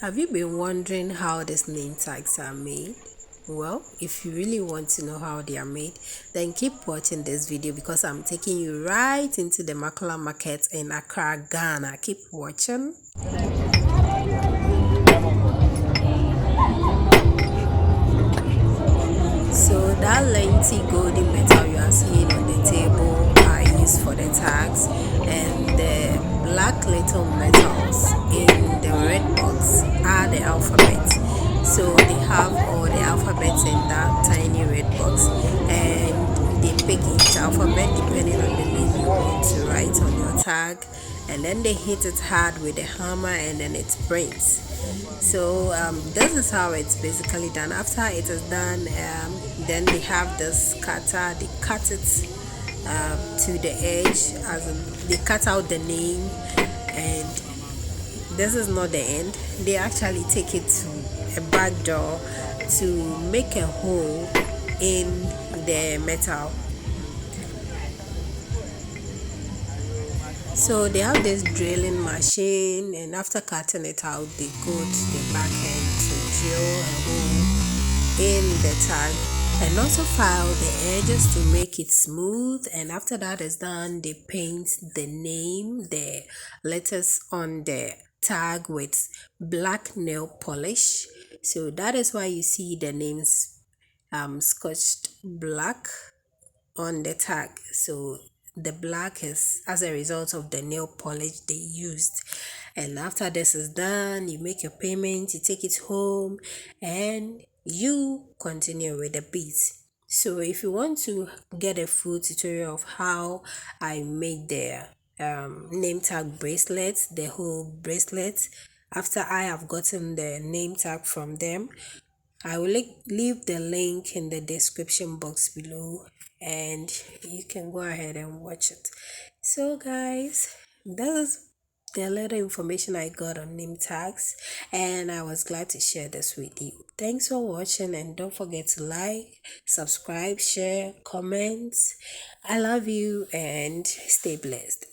Have you been wondering how these name tags are made? Well, if you really want to know how they are made, then keep watching this video because I'm taking you right into the Makula market in Accra, Ghana. Keep watching. So that lengthy golden metal you are seeing on the table are used for the tags, and the black little metals in the red box are the alphabet. So they have all the alphabets in that tiny red box, and they pick each alphabet depending on the name you want to write on your tag, and then they hit it hard with a hammer and then it prints. So this is how it's basically done. After it is done, then they have this cutter. They cut it to the edge, as in they cut out the name, and this is not the end. They actually take it to a back door to make a hole in the metal. So they have this drilling machine, and after cutting it out, they go to the back end to drill a hole in the tag and also file the edges to make it smooth. And after that is done, they paint the name, the letters on the tag with black nail polish. So that is why you see the names scotched black on the tag. So the black is as a result of the nail polish they used. And after this is done, you make your payment, you take it home, and you continue with the beads. So if you want to get a full tutorial of how I made the name tag bracelets, the whole bracelet, after I have gotten the name tag from them, I will leave the link in the description box below, and you can go ahead and watch it. So guys, that is the little information I got on name tags, and I was glad to share this with you. Thanks for watching, and don't forget to like, subscribe, share, comment. I love you and stay blessed.